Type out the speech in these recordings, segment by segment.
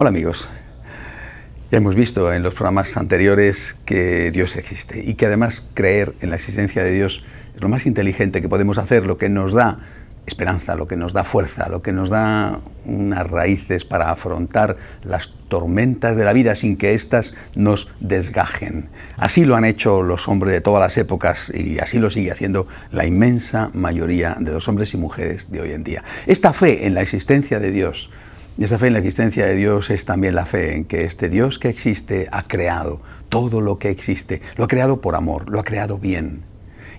Hola amigos, ya hemos visto en los programas anteriores que Dios existe y que además creer en la existencia de Dios es lo más inteligente que podemos hacer, lo que nos da esperanza, lo que nos da fuerza, lo que nos da unas raíces para afrontar las tormentas de la vida sin que éstas nos desgajen. Así lo han hecho los hombres de todas las épocas y así lo sigue haciendo la inmensa mayoría de los hombres y mujeres de hoy en día. Esta fe en la existencia de Dios, y esa fe en la existencia de Dios es también la fe en que este Dios que existe ha creado todo lo que existe, lo ha creado por amor, lo ha creado bien.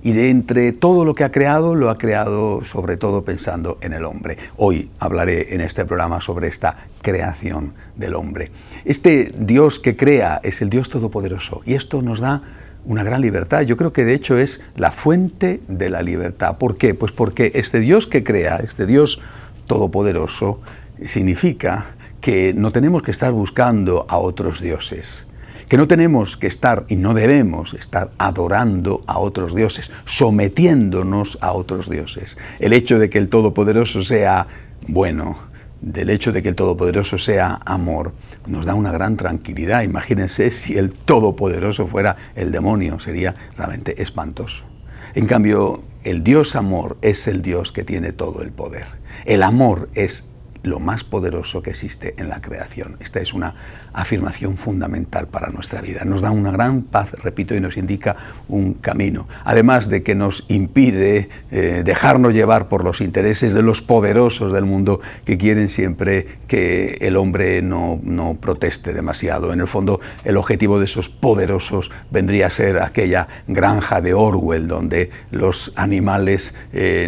Y de entre todo lo que ha creado, lo ha creado sobre todo pensando en el hombre. Hoy hablaré en este programa sobre esta creación del hombre. Este Dios que crea es el Dios Todopoderoso y esto nos da una gran libertad. Yo creo que de hecho es la fuente de la libertad. ¿Por qué? Pues porque este Dios que crea, este Dios Todopoderoso, significa que no tenemos que estar buscando a otros dioses. Que no tenemos que estar y no debemos estar adorando a otros dioses, sometiéndonos a otros dioses. El hecho de que el Todopoderoso sea bueno, del hecho de que el Todopoderoso sea amor, nos da una gran tranquilidad. Imagínense si el Todopoderoso fuera el demonio, sería realmente espantoso. En cambio, el Dios amor es el Dios que tiene todo el poder. El amor es lo más poderoso que existe en la creación. Esta es una afirmación fundamental para nuestra vida. Nos da una gran paz, repito, y nos indica un camino. Además de que nos impide dejarnos llevar por los intereses de los poderosos del mundo que quieren siempre que el hombre no proteste demasiado. En el fondo, el objetivo de esos poderosos vendría a ser aquella granja de Orwell, donde los animales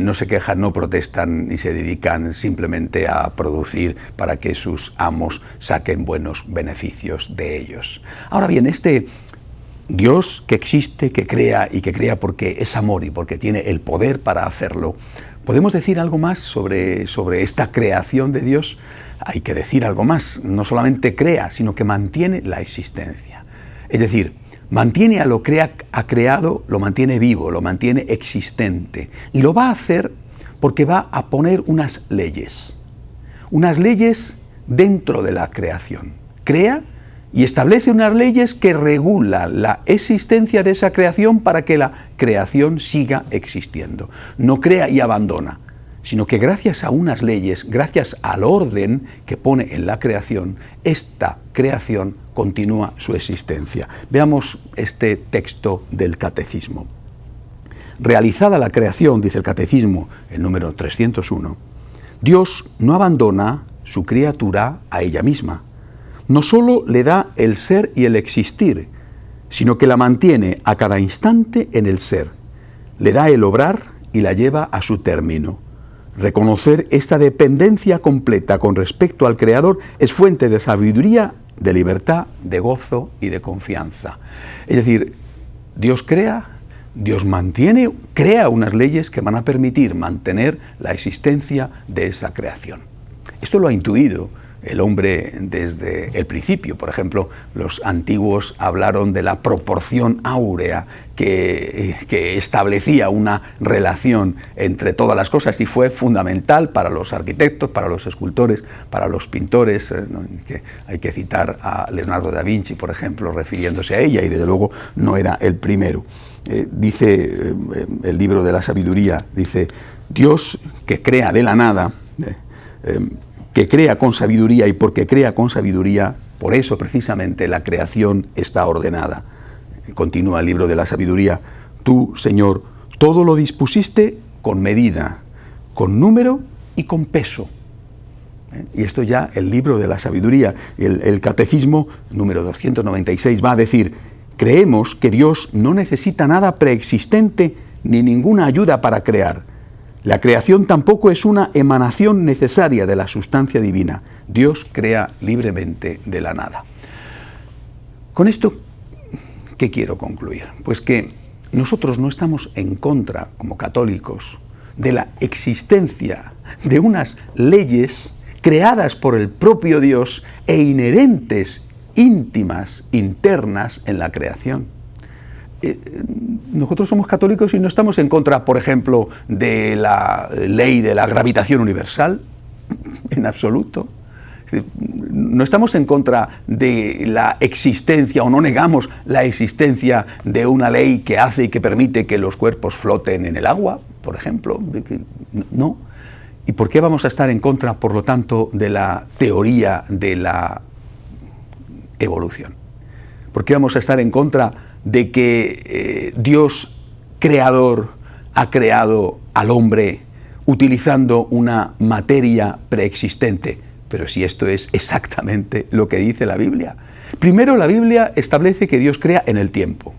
no se quejan, no protestan y se dedican simplemente a producir para que sus amos saquen buenos beneficios de ellos. Ahora bien, este Dios que existe, que crea y que crea porque es amor y porque tiene el poder para hacerlo, ¿podemos decir algo más sobre esta creación de Dios? Hay que decir algo más, no solamente crea, sino que mantiene la existencia. Es decir, mantiene a lo que ha creado, lo mantiene vivo, lo mantiene existente y lo va a hacer porque va a poner unas leyes dentro de la creación. Crea y establece unas leyes que regulan la existencia de esa creación para que la creación siga existiendo. No crea y abandona, sino que gracias a unas leyes, gracias al orden que pone en la creación, esta creación continúa su existencia. Veamos este texto del Catecismo. Realizada la creación, dice el Catecismo, el número 301, Dios no abandona su criatura a ella misma. No solo le da el ser y el existir, sino que la mantiene a cada instante en el ser. Le da el obrar y la lleva a su término. Reconocer esta dependencia completa con respecto al Creador es fuente de sabiduría, de libertad, de gozo y de confianza. Es decir, Dios crea, Dios mantiene, crea unas leyes que van a permitir mantener la existencia de esa creación. Esto lo ha intuido el hombre desde el principio. Por ejemplo, los antiguos hablaron de la proporción áurea que establecía una relación entre todas las cosas y fue fundamental para los arquitectos, para los escultores, para los pintores. Que hay que citar a Leonardo da Vinci, por ejemplo, refiriéndose a ella, y desde luego no era el primero. Dice el libro de la sabiduría, dice, Dios que crea de la nada, que crea con sabiduría, y porque crea con sabiduría, por eso precisamente la creación está ordenada. Continúa el libro de la sabiduría, tú, Señor, todo lo dispusiste con medida, con número y con peso. Y esto ya el libro de la sabiduría, el Catecismo número 296 va a decir, creemos que Dios no necesita nada preexistente ni ninguna ayuda para crear. La creación tampoco es una emanación necesaria de la sustancia divina. Dios crea libremente de la nada. Con esto, ¿qué quiero concluir? Pues que nosotros no estamos en contra, como católicos, de la existencia de unas leyes creadas por el propio Dios e inherentes, íntimas, internas en la creación. Nosotros somos católicos y no estamos en contra, por ejemplo, de la ley de la gravitación universal, en absoluto. Es No estamos en contra de la existencia, o no negamos la existencia de una ley que hace y que permite que los cuerpos floten en el agua, por ejemplo. No. ¿Y por qué vamos a estar en contra, por lo tanto, de la teoría de la evolución? ¿Por qué vamos a estar en contra de que Dios creador ha creado al hombre utilizando una materia preexistente? Pero si esto es exactamente lo que dice la Biblia. Primero, la Biblia establece que Dios crea en el tiempo.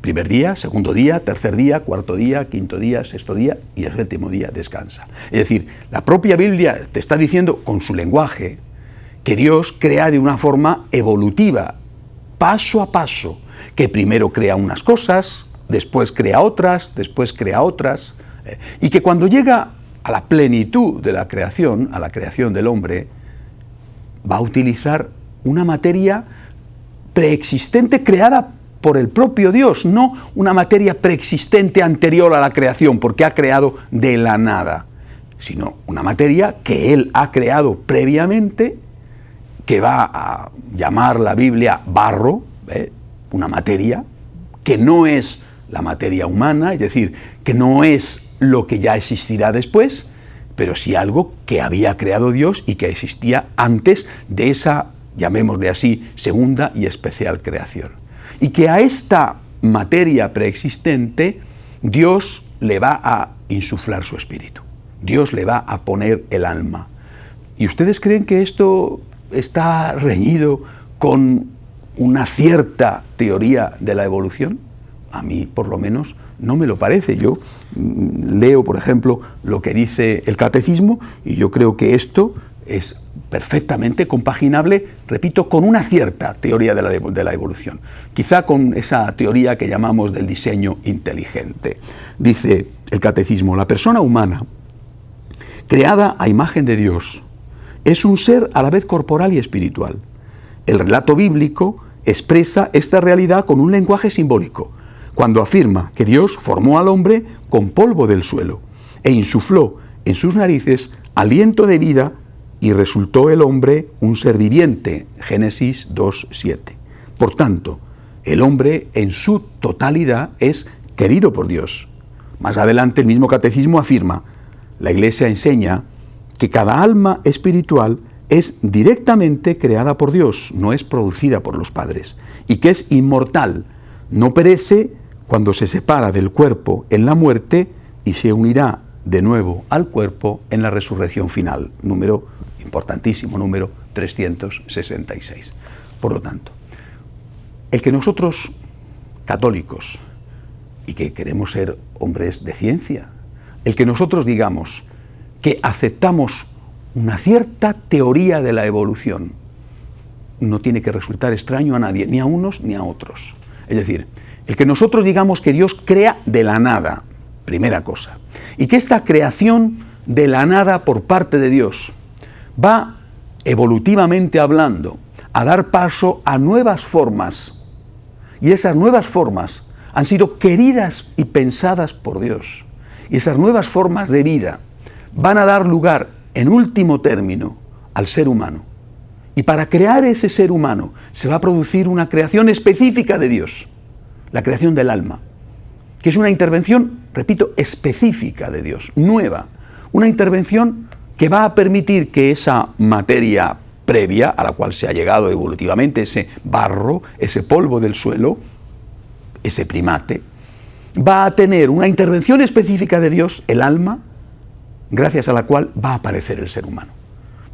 Primer día, segundo día, tercer día, cuarto día, quinto día, sexto día y el séptimo día descansa. Es decir, la propia Biblia te está diciendo con su lenguaje que Dios crea de una forma evolutiva, paso a paso, que primero crea unas cosas, después crea otras, y que cuando llega a la plenitud de la creación, a la creación del hombre, va a utilizar una materia preexistente creada por el propio Dios, no una materia preexistente anterior a la creación, porque ha creado de la nada, sino una materia que Él ha creado previamente, que va a llamar la Biblia barro, una materia que no es la materia humana, es decir, que no es lo que ya existirá después, pero sí algo que había creado Dios y que existía antes de esa, llamémosle así, segunda y especial creación. Y que a esta materia preexistente Dios le va a insuflar su espíritu. Dios le va a poner el alma. ¿Y ustedes creen que esto está reñido con una cierta teoría de la evolución? A mí, por lo menos, no me lo parece. Yo leo, por ejemplo, lo que dice el Catecismo y yo creo que esto es perfectamente compaginable, repito, con una cierta teoría de la evolución. Quizá con esa teoría que llamamos del diseño inteligente. Dice el Catecismo, la persona humana, creada a imagen de Dios, es un ser a la vez corporal y espiritual. El relato bíblico expresa esta realidad con un lenguaje simbólico, cuando afirma que Dios formó al hombre con polvo del suelo e insufló en sus narices aliento de vida y resultó el hombre un ser viviente, Génesis 2:7. Por tanto, el hombre en su totalidad es querido por Dios. Más adelante el mismo Catecismo afirma, la Iglesia enseña que cada alma espiritual es directamente creada por Dios, no es producida por los padres, y que es inmortal, no perece cuando se separa del cuerpo en la muerte y se unirá de nuevo al cuerpo en la resurrección final, importantísimo número 366. Por lo tanto, el que nosotros, católicos, y que queremos ser hombres de ciencia, el que nosotros digamos que aceptamos una cierta teoría de la evolución, no tiene que resultar extraño a nadie, ni a unos ni a otros. Es decir, el que nosotros digamos que Dios crea de la nada, primera cosa, y que esta creación de la nada por parte de Dios va, evolutivamente hablando, a dar paso a nuevas formas, y esas nuevas formas han sido queridas y pensadas por Dios, y esas nuevas formas de vida van a dar lugar, en último término, al ser humano. Y para crear ese ser humano se va a producir una creación específica de Dios, la creación del alma, que es una intervención, repito, específica de Dios, nueva, una intervención que va a permitir que esa materia previa, a la cual se ha llegado evolutivamente, ese barro, ese polvo del suelo, ese primate, va a tener una intervención específica de Dios, el alma, gracias a la cual va a aparecer el ser humano.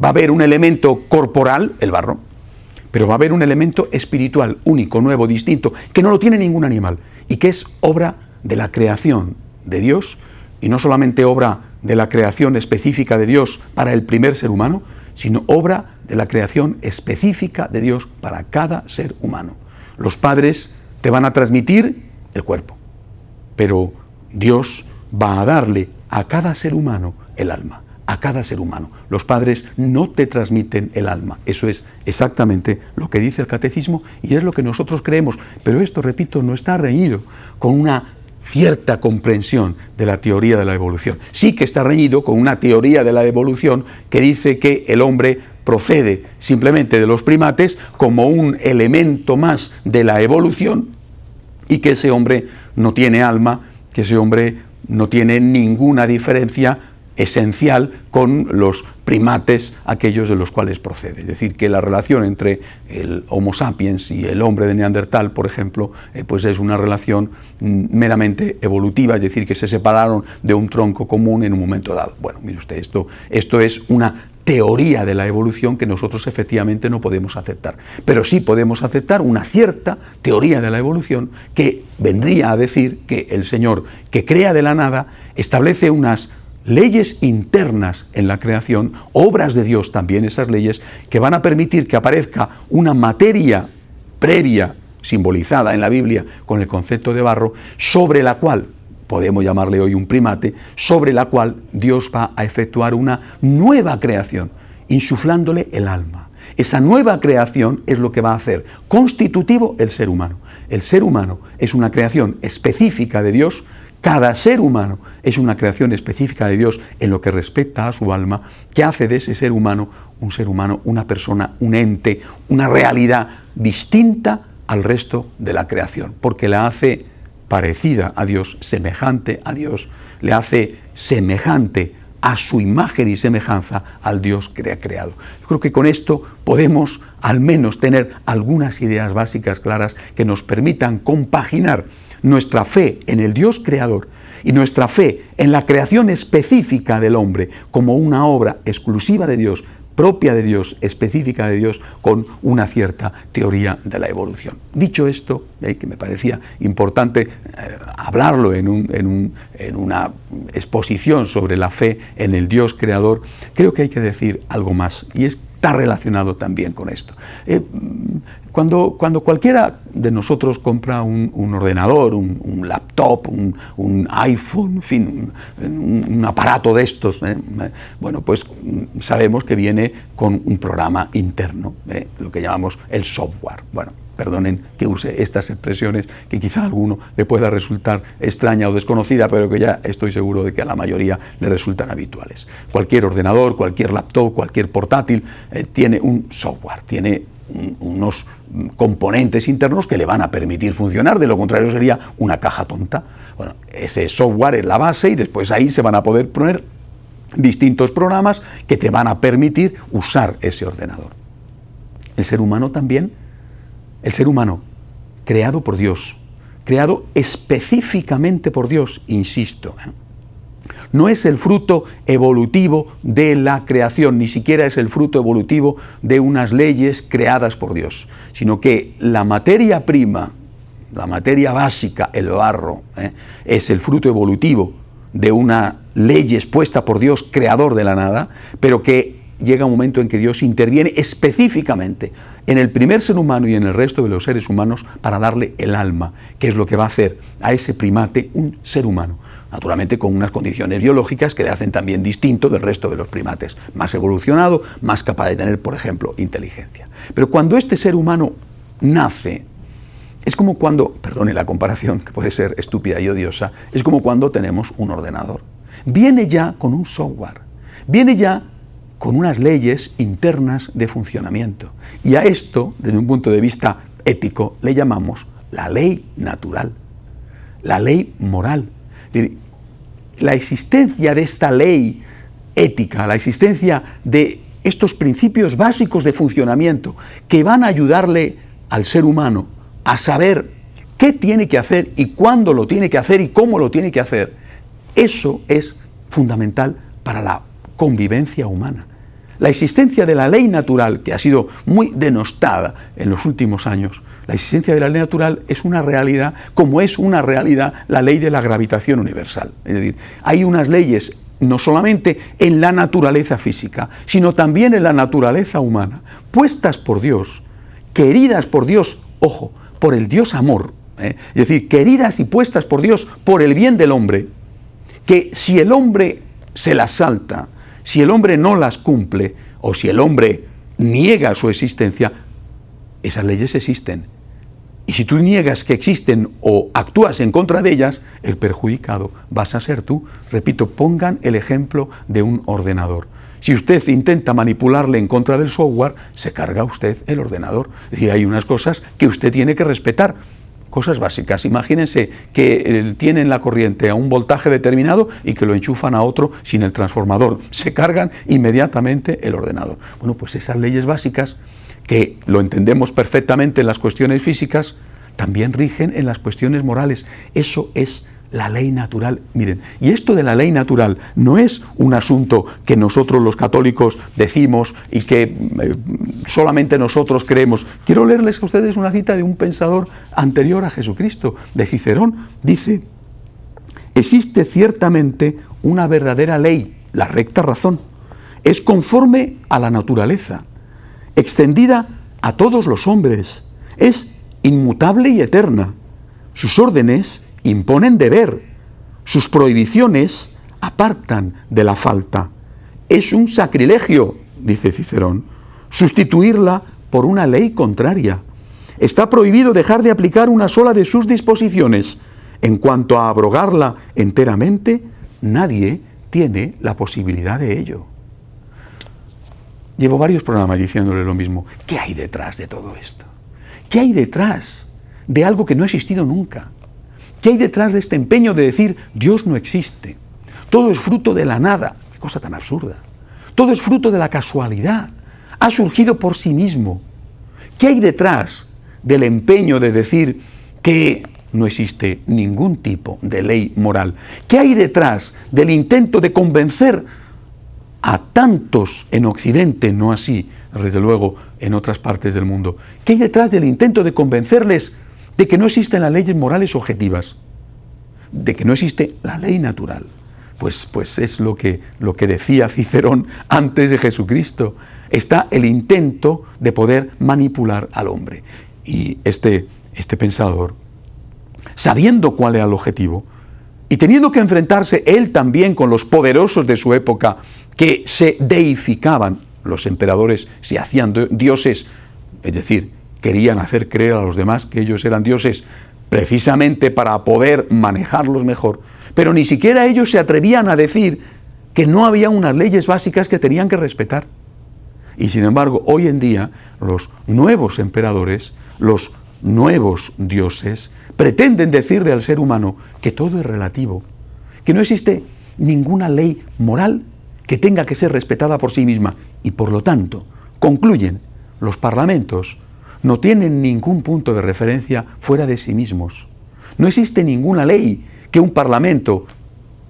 Va a haber un elemento corporal, el barro, pero va a haber un elemento espiritual, único, nuevo, distinto, que no lo tiene ningún animal, y que es obra de la creación de Dios, y no solamente obra de la creación específica de Dios para el primer ser humano, sino obra de la creación específica de Dios para cada ser humano. Los padres te van a transmitir el cuerpo, pero Dios va a darle a cada ser humano el alma, a cada ser humano. Los padres no te transmiten el alma. Eso es exactamente lo que dice el Catecismo y es lo que nosotros creemos. Pero esto, repito, no está reñido con una cierta comprensión de la teoría de la evolución. Sí que está reñido con una teoría de la evolución que dice que el hombre procede simplemente de los primates como un elemento más de la evolución y que ese hombre no tiene alma, que ese hombre no tiene ninguna diferencia esencial con los primates, aquellos de los cuales procede. Es decir, que la relación entre el Homo sapiens y el hombre de Neandertal, por ejemplo, pues es una relación meramente evolutiva, es decir, que se separaron de un tronco común en un momento dado. Bueno, mire usted, esto es una teoría de la evolución que nosotros efectivamente no podemos aceptar. Pero sí podemos aceptar una cierta teoría de la evolución que vendría a decir que el Señor, que crea de la nada, establece unas leyes internas en la creación, obras de Dios también, esas leyes, que van a permitir que aparezca una materia previa, simbolizada en la Biblia con el concepto de barro, sobre la cual, podemos llamarle hoy un primate, sobre la cual Dios va a efectuar una nueva creación, insuflándole el alma. Esa nueva creación es lo que va a hacer constitutivo el ser humano. El ser humano es una creación específica de Dios. Cada ser humano es una creación específica de Dios en lo que respecta a su alma, que hace de ese ser humano, una persona, un ente, una realidad distinta al resto de la creación, porque la hace parecida a Dios, semejante a Dios, le hace semejante a su imagen y semejanza al Dios que le ha creado. Yo creo que con esto podemos al menos tener algunas ideas básicas claras que nos permitan compaginar nuestra fe en el Dios creador y nuestra fe en la creación específica del hombre como una obra exclusiva de Dios, propia de Dios, específica de Dios, con una cierta teoría de la evolución. Dicho esto, que me parecía importante hablarlo en una exposición sobre la fe en el Dios creador, creo que hay que decir algo más, y está relacionado también con esto. Cuando cualquiera de nosotros compra un ordenador, un laptop, un iPhone, en fin, un aparato de estos, bueno, pues sabemos que viene con un programa interno, lo que llamamos el software. Bueno, perdonen que use estas expresiones que quizá a alguno le pueda resultar extraña o desconocida, pero que ya estoy seguro de que a la mayoría le resultan habituales. Cualquier ordenador, cualquier laptop, cualquier portátil tiene un software, tiene unos componentes internos que le van a permitir funcionar, de lo contrario sería una caja tonta. Bueno, ese software es la base y después ahí se van a poder poner distintos programas que te van a permitir usar ese ordenador. El ser humano también, el ser humano creado por Dios, creado específicamente por Dios, insisto, no es el fruto evolutivo de la creación, ni siquiera es el fruto evolutivo de unas leyes creadas por Dios, sino que la materia prima, la materia básica, el barro, es el fruto evolutivo de una ley expuesta por Dios, creador de la nada, pero que llega un momento en que Dios interviene específicamente en el primer ser humano y en el resto de los seres humanos para darle el alma, que es lo que va a hacer a ese primate un ser humano. Naturalmente con unas condiciones biológicas que le hacen también distinto del resto de los primates, más evolucionado, más capaz de tener, por ejemplo, inteligencia. Pero cuando este ser humano nace, es como cuando, perdone la comparación, que puede ser estúpida y odiosa, es como cuando tenemos un ordenador. Viene ya con un software, viene ya con unas leyes internas de funcionamiento. Y a esto, desde un punto de vista ético, le llamamos la ley natural, la ley moral. La existencia de esta ley ética, la existencia de estos principios básicos de funcionamiento que van a ayudarle al ser humano a saber qué tiene que hacer y cuándo lo tiene que hacer y cómo lo tiene que hacer, eso es fundamental para la convivencia humana. La existencia de la ley natural, que ha sido muy denostada en los últimos años, la existencia de la ley natural es una realidad, como es una realidad la ley de la gravitación universal. Es decir, hay unas leyes no solamente en la naturaleza física, sino también en la naturaleza humana, puestas por Dios, queridas por Dios, ojo, por el Dios amor, es decir, queridas y puestas por Dios por el bien del hombre, que si el hombre se las salta, si el hombre no las cumple, o si el hombre niega su existencia, esas leyes existen. Y si tú niegas que existen o actúas en contra de ellas, el perjudicado vas a ser tú. Repito, pongan el ejemplo de un ordenador. Si usted intenta manipularle en contra del software, se carga usted el ordenador. Es decir, hay unas cosas que usted tiene que respetar. Cosas básicas. Imagínense que tienen la corriente a un voltaje determinado y que lo enchufan a otro sin el transformador. Se cargan inmediatamente el ordenador. Bueno, pues esas leyes básicas, que lo entendemos perfectamente en las cuestiones físicas, también rigen en las cuestiones morales. Eso es la ley natural. Miren, y esto de la ley natural no es un asunto que nosotros los católicos decimos y que solamente nosotros creemos. Quiero leerles a ustedes una cita de un pensador anterior a Jesucristo, de Cicerón. Dice: existe ciertamente una verdadera ley, la recta razón. Es conforme a la naturaleza, extendida a todos los hombres. Es inmutable y eterna. Sus órdenes imponen deber, sus prohibiciones apartan de la falta. Es un sacrilegio, dice Cicerón, sustituirla por una ley contraria. Está prohibido dejar de aplicar una sola de sus disposiciones. En cuanto a abrogarla enteramente, nadie tiene la posibilidad de ello. Llevo varios programas diciéndole lo mismo. ¿Qué hay detrás de todo esto? ¿Qué hay detrás de algo que no ha existido nunca? ¿Qué hay detrás de este empeño de decir Dios no existe? Todo es fruto de la nada. Qué cosa tan absurda. Todo es fruto de la casualidad. Ha surgido por sí mismo. ¿Qué hay detrás del empeño de decir que no existe ningún tipo de ley moral? ¿Qué hay detrás del intento de convencer a tantos en Occidente, no así, desde luego, en otras partes del mundo? ¿Qué hay detrás del intento de convencerles de que no existen las leyes morales objetivas, de que no existe la ley natural? Pues es lo que decía Cicerón antes de Jesucristo. Está el intento de poder manipular al hombre. Y este pensador, sabiendo cuál era el objetivo, y teniendo que enfrentarse él también con los poderosos de su época, que se deificaban, los emperadores se hacían dioses, es decir, querían hacer creer a los demás que ellos eran dioses precisamente para poder manejarlos mejor, pero ni siquiera ellos se atrevían a decir que no había unas leyes básicas que tenían que respetar. Y sin embargo, hoy en día, los nuevos emperadores, los nuevos dioses, pretenden decirle al ser humano que todo es relativo, que no existe ninguna ley moral que tenga que ser respetada por sí misma. Y por lo tanto, concluyen, los parlamentos no tienen ningún punto de referencia fuera de sí mismos. No existe ninguna ley que un parlamento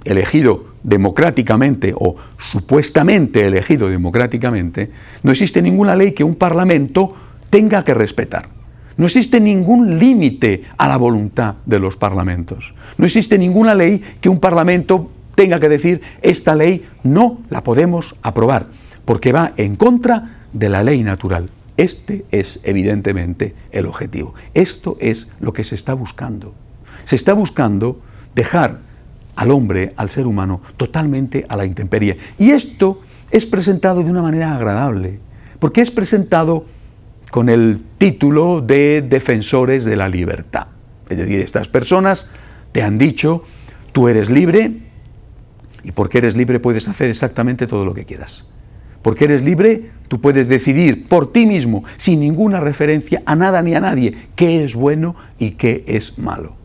elegido democráticamente o supuestamente elegido democráticamente, no existe ninguna ley que un parlamento tenga que respetar. No existe ningún límite a la voluntad de los parlamentos. No existe ninguna ley que un parlamento tenga que decir esta ley no la podemos aprobar, porque va en contra de la ley natural. Este es evidentemente el objetivo. Esto es lo que se está buscando. Se está buscando dejar al hombre, al ser humano, totalmente a la intemperie. Y esto es presentado de una manera agradable, porque es presentado con el título de defensores de la libertad. Es decir, estas personas te han dicho, tú eres libre, y porque eres libre puedes hacer exactamente todo lo que quieras. Porque eres libre, tú puedes decidir por ti mismo, sin ninguna referencia a nada ni a nadie, qué es bueno y qué es malo.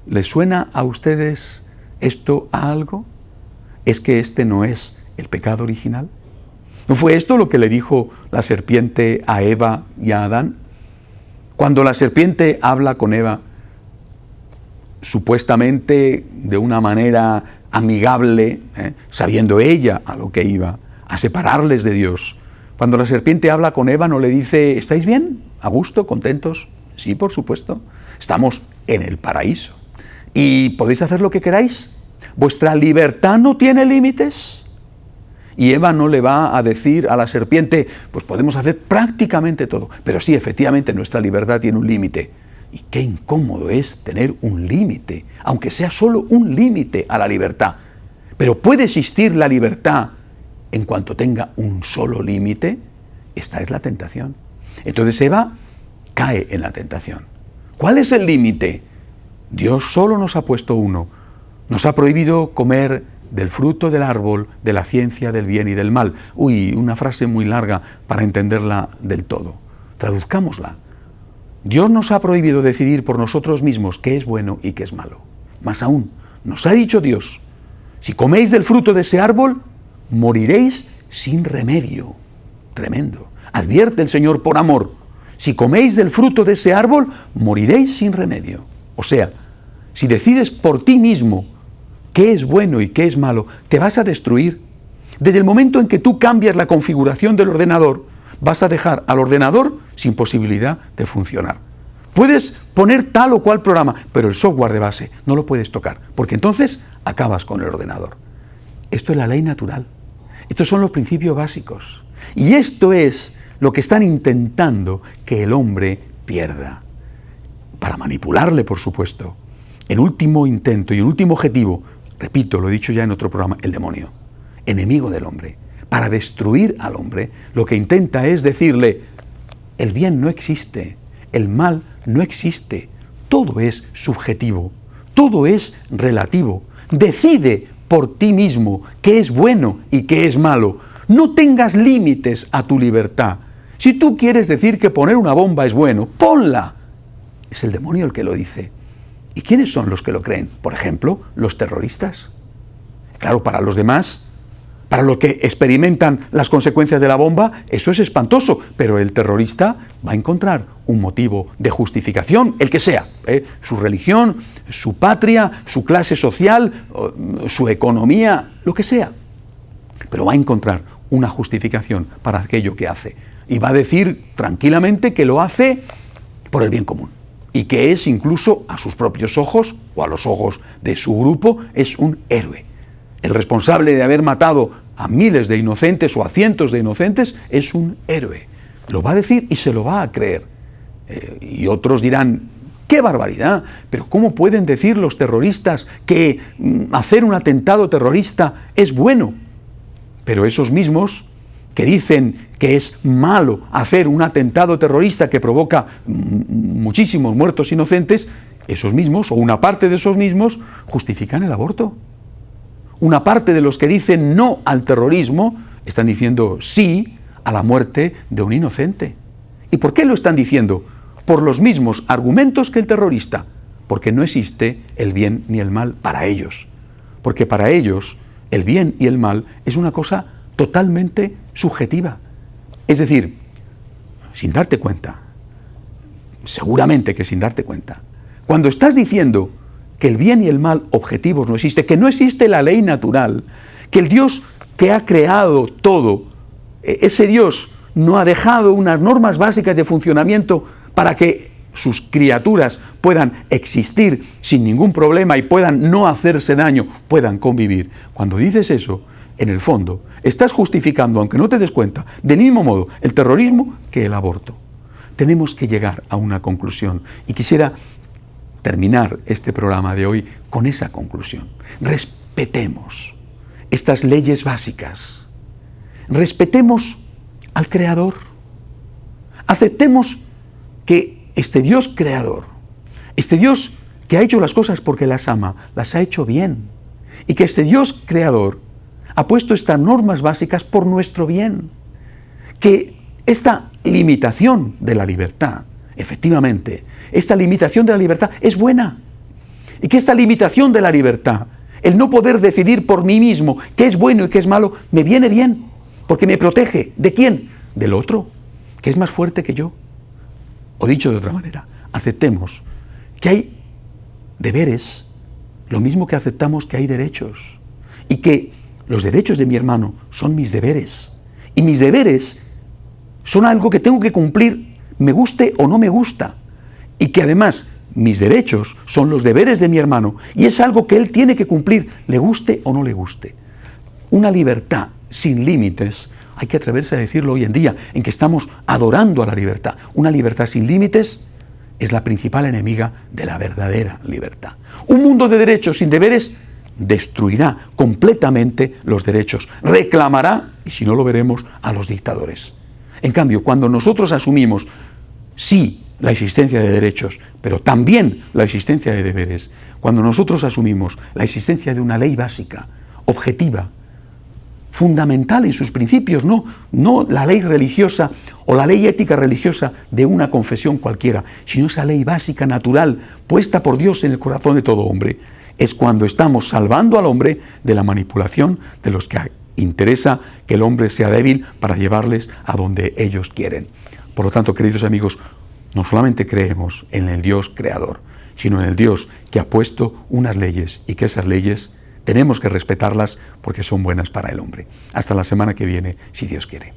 ¿Les suena a ustedes esto a algo? ¿Es que este no es el pecado original? ¿No fue esto lo que le dijo la serpiente a Eva y a Adán? Cuando la serpiente habla con Eva, supuestamente de una manera amigable, sabiendo ella a lo que iba, a separarles de Dios. Cuando la serpiente habla con Eva, no le dice, ¿estáis bien? ¿A gusto? ¿Contentos? Sí, por supuesto. Estamos en el paraíso. ¿Y podéis hacer lo que queráis? ¿Vuestra libertad no tiene límites? Y Eva no le va a decir a la serpiente, pues podemos hacer prácticamente todo. Pero sí, efectivamente, nuestra libertad tiene un límite. Y qué incómodo es tener un límite, aunque sea solo un límite a la libertad. Pero ¿puede existir la libertad en cuanto tenga un solo límite? Esta es la tentación. Entonces Eva cae en la tentación. ¿Cuál es el límite? Dios solo nos ha puesto uno. Nos ha prohibido comer del fruto del árbol de la ciencia del bien y del mal. Uy, una frase muy larga para entenderla del todo. Traduzcámosla. Dios nos ha prohibido decidir por nosotros mismos qué es bueno y qué es malo. Más aún, nos ha dicho Dios, si coméis del fruto de ese árbol, moriréis sin remedio. Tremendo. Advierte el Señor por amor. Si coméis del fruto de ese árbol, moriréis sin remedio. O sea, si decides por ti mismo qué es bueno y qué es malo, te vas a destruir. Desde el momento en que tú cambias la configuración del ordenador, vas a dejar al ordenador sin posibilidad de funcionar. Puedes poner tal o cual programa, pero el software de base no lo puedes tocar, porque entonces acabas con el ordenador. Esto es la ley natural. Estos son los principios básicos. Y esto es lo que están intentando que el hombre pierda. Para manipularle, por supuesto. El último intento y el último objetivo, repito, lo he dicho ya en otro programa, el demonio, enemigo del hombre. Para destruir al hombre, lo que intenta es decirle, el bien no existe, el mal no existe, todo es subjetivo, todo es relativo. Decide por ti mismo qué es bueno y qué es malo. No tengas límites a tu libertad. Si tú quieres decir que poner una bomba es bueno, ponla. Es el demonio el que lo dice. ¿Y quiénes son los que lo creen? Por ejemplo, los terroristas. Claro, para los demás, para los que experimentan las consecuencias de la bomba, eso es espantoso, pero el terrorista va a encontrar un motivo de justificación, el que sea, su religión, su patria, su clase social, su economía, lo que sea. Pero va a encontrar una justificación para aquello que hace. Y va a decir tranquilamente que lo hace por el bien común. Y que es incluso a sus propios ojos, o a los ojos de su grupo, es un héroe. El responsable de haber matado a miles de inocentes o a cientos de inocentes es un héroe. Lo va a decir y se lo va a creer. Y otros dirán, ¡qué barbaridad! Pero ¿cómo pueden decir los terroristas que hacer un atentado terrorista es bueno? Pero esos mismos que dicen que es malo hacer un atentado terrorista que provoca muchísimos muertos inocentes, esos mismos, o una parte de esos mismos, justifican el aborto. Una parte de los que dicen no al terrorismo están diciendo sí a la muerte de un inocente. ¿Y por qué lo están diciendo? Por los mismos argumentos que el terrorista, porque no existe el bien ni el mal para ellos. Porque para ellos el bien y el mal es una cosa totalmente subjetiva. Es decir, sin darte cuenta, seguramente que sin darte cuenta, cuando estás diciendo que el bien y el mal objetivos no existe, que no existe la ley natural, que el Dios que ha creado todo, ese Dios no ha dejado unas normas básicas de funcionamiento para que sus criaturas puedan existir sin ningún problema y puedan no hacerse daño, puedan convivir. Cuando dices eso, en el fondo, estás justificando, aunque no te des cuenta, del mismo modo el terrorismo que el aborto. Tenemos que llegar a una conclusión y quisiera terminar este programa de hoy con esa conclusión. Respetemos estas leyes básicas. Respetemos al Creador. Aceptemos que este Dios creador, este Dios que ha hecho las cosas porque las ama, las ha hecho bien. Y que este Dios creador ha puesto estas normas básicas por nuestro bien. Que esta limitación de la libertad, efectivamente, esta limitación de la libertad es buena. Y que esta limitación de la libertad, el no poder decidir por mí mismo qué es bueno y qué es malo, me viene bien, porque me protege. ¿De quién? Del otro, que es más fuerte que yo. O dicho de otra manera, aceptemos que hay deberes, lo mismo que aceptamos que hay derechos. Y que los derechos de mi hermano son mis deberes. Y mis deberes son algo que tengo que cumplir, me guste o no me gusta. Y que además mis derechos son los deberes de mi hermano y es algo que él tiene que cumplir, le guste o no le guste. Una libertad sin límites, hay que atreverse a decirlo hoy en día, en que estamos adorando a la libertad. Una libertad sin límites es la principal enemiga de la verdadera libertad. Un mundo de derechos sin deberes destruirá completamente los derechos, reclamará, y si no lo veremos, a los dictadores. En cambio, cuando nosotros asumimos, sí, la existencia de derechos, pero también la existencia de deberes, cuando nosotros asumimos la existencia de una ley básica, objetiva, fundamental en sus principios, no la ley religiosa o la ley ética religiosa de una confesión cualquiera, sino esa ley básica, natural, puesta por Dios en el corazón de todo hombre. Es cuando estamos salvando al hombre de la manipulación de los que interesa que el hombre sea débil para llevarles a donde ellos quieren. Por lo tanto, queridos amigos, no solamente creemos en el Dios creador, sino en el Dios que ha puesto unas leyes y que esas leyes tenemos que respetarlas porque son buenas para el hombre. Hasta la semana que viene, si Dios quiere.